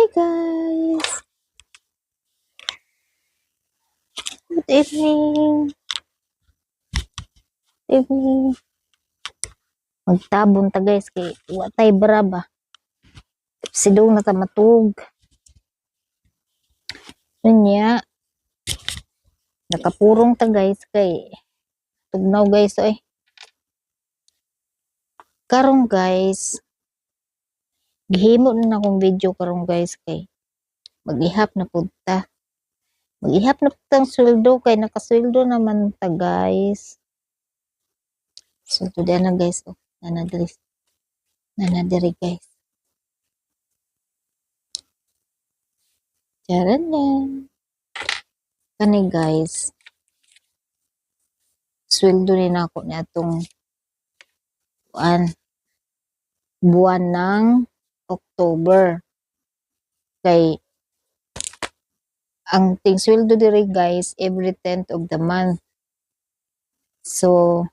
Guys! Good evening! Magtabon ta guys kay watay braba. Sidong na ta matug. Nya nakapurong ta guys kay tugnaw guys oy. Karong guys gihimo na akong video karong guys kay mag-ihap na pud ta. Mag-ihap na pud tang sweldo kay nakasweldo naman ta guys. So today na guys oh. Nanadiri guys. Charan na. Kani guys. Sweldo rin ako na itong buwan ng October. Kay ang ting sweldo diri guys every 10th of the month. So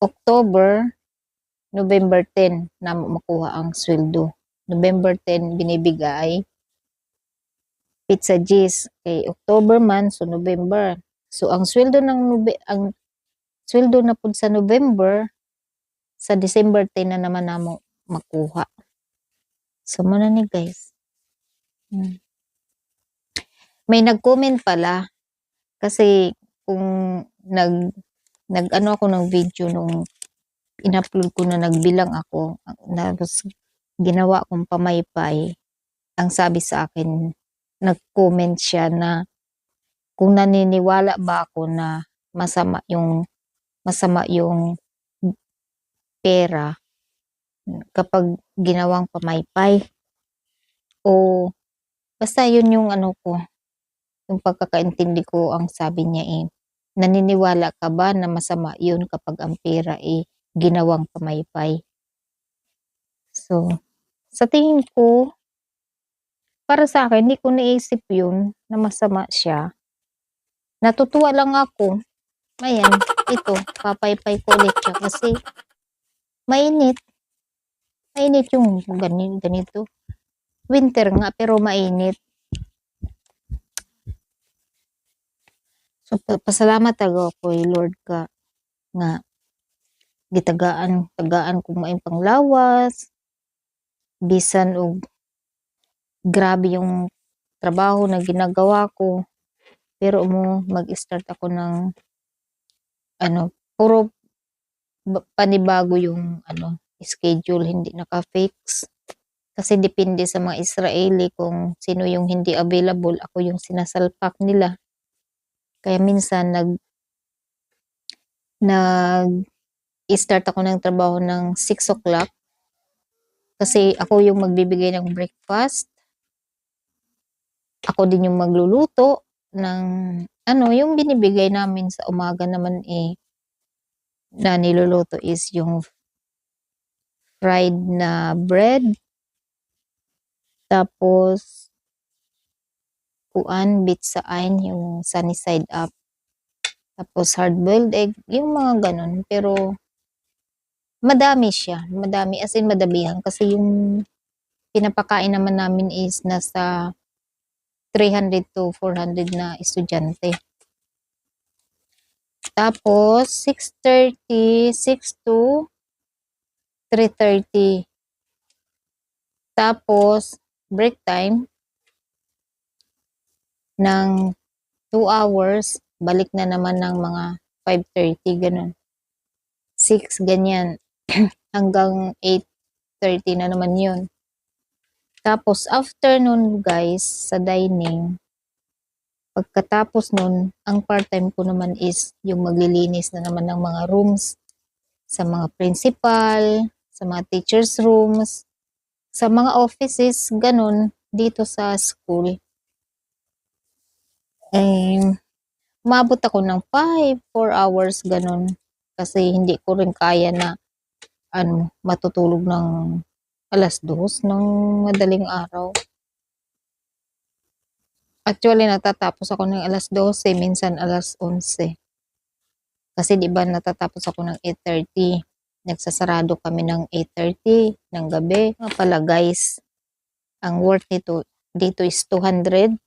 October, November 10 na makuha ang sweldo. November 10 binibigay pizza G's kay October man so November. So ang sweldo na pud sa November sa December 10 na naman namo makuha. So muna ni guys. May nag-comment pala kasi kung nag-ano ako ng video nung in-upload ko na nagbilang ako, tapos ginawa kong pamaypay. Ang sabi sa akin, nag-comment siya na kung naniniwala ba ako na masama yung pera kapag ginawang pamaypay. O basta yun yung ano ko, yung pagkakaintindi ko ang sabi niya naniniwala ka ba na masama yun kapag ang pera ginawang pamaypay? So, sa tingin ko, para sa akin, hindi ko naisip yun na masama siya. Natutuwa lang ako. Ayan, ito, papaypay ko ulit siya kasi mainit. Mainit yung ganito. Winter nga, pero mainit. So, pasalamat ako kay Lord ka nga tagaan kung maing panglawas, bisan og grabe yung trabaho na ginagawa ko. Pero mag-start ako ng puro panibago yung schedule, hindi naka-fix. Kasi depende sa mga Israeli kung sino yung hindi available, ako yung sinasalpak nila. Kaya minsan nag-start ako ng trabaho ng 6 o'clock kasi ako yung magbibigay ng breakfast. Ako din yung magluluto ng yung binibigay namin sa umaga naman na niluluto is yung fried na bread. Tapos bitsain yung sunny side up. Tapos hard-boiled egg, yung mga ganun. Pero madami siya. Madami, as in madabihan. Kasi yung pinapakain naman namin is nasa 300 to 400 na estudyante. Tapos 6:30, 6 to 3:30. Tapos break time ng 2 hours, balik na naman ng mga 5:30, ganun. 6, ganyan. Hanggang 8:30 na naman yun. Tapos, afternoon guys, sa dining, pagkatapos nun, ang part-time ko naman is yung maglilinis na naman ng mga rooms sa mga principal, sa mga teachers' rooms, sa mga offices, ganun, dito sa school. Umabot ako ng 4 hours, ganun. Kasi hindi ko rin kaya na matutulog ng 2:00 ng madaling araw. Actually, natatapos ako ng 12:00, minsan 11:00. Kasi di ba natatapos ako ng 8:30. Nagsasarado kami ng 8:30 ng gabi. Nga pala guys, Ang worth nito dito is 200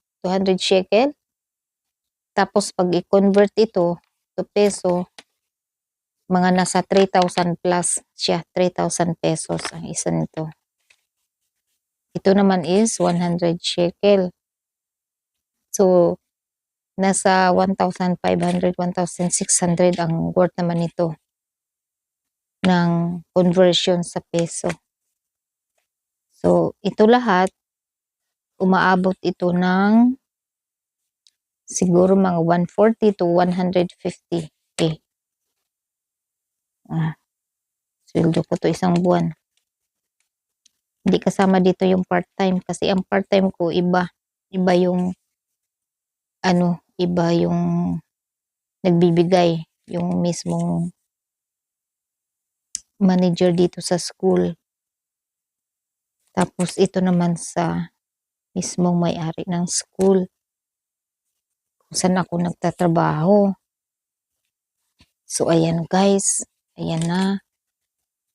shekel. Tapos pag i-convert ito to peso, mga nasa 3,000 plus siya, 3,000 pesos ang isa nito. Ito naman is 100 shekel. So, nasa 1,500, 1,600 ang worth naman ito ng conversion sa peso. So, ito lahat, umaabot ito ng siguro mga 140 to 150K. Sweldo ko to isang buwan. Hindi kasama dito yung part-time kasi ang part-time ko iba yung iba yung nagbibigay, yung mismong manager dito sa school. Tapos ito naman sa mismong may-ari ng school kung saan ako nagtatrabaho. So ayan guys, ayan na.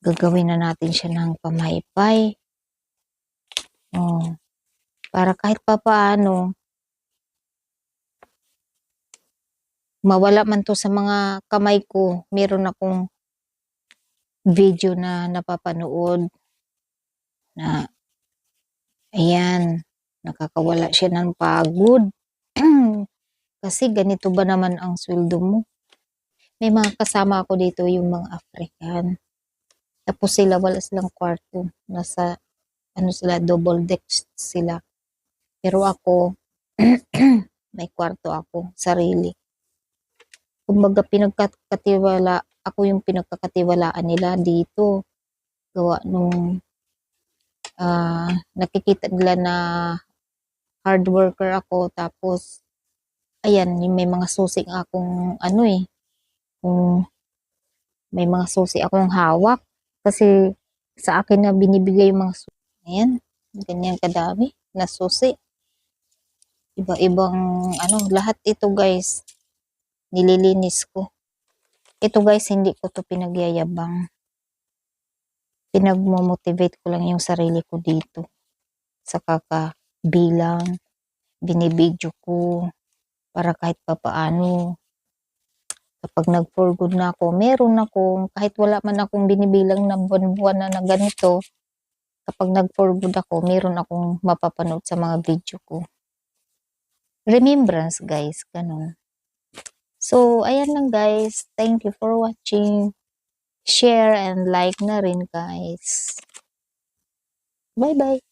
Gagawin na natin siya ng pamaypay. Para kahit papaano mawala man to sa mga kamay ko, meron akong video na napapanood na ayan, nakakawala siya ng pagod. Kasi ganito ba naman ang sweldo mo? May mga kasama ako dito, yung mga African. Tapos sila wala silang kwarto. Nasa sila, double deck sila. Pero ako, may kwarto ako, sarili. Kumbaga ako yung pinagkakatiwalaan nila dito. Gawa nung nakikita nila na hard worker ako. Tapos, ayan, may mga susi akong kung may mga susi akong hawak. Kasi sa akin na binibigay yung mga susi. Ayan, ganyan kadami na susi. Iba-ibang lahat ito guys, nililinis ko. Ito guys, hindi ko to pinagyayabang. Pinagmo-motivate ko lang yung sarili ko dito. Sa kakabilang, binibidyo ko para kahit papaano. Kapag nag-for good na ako, meron akong, kahit wala man akong binibilang na buwan-buwan na ganito, kapag nag-for good ako, meron akong mapapanood sa mga video ko. Remembrance guys, ganun. So, ayan lang guys. Thank you for watching. Share and like na rin guys. Bye-bye.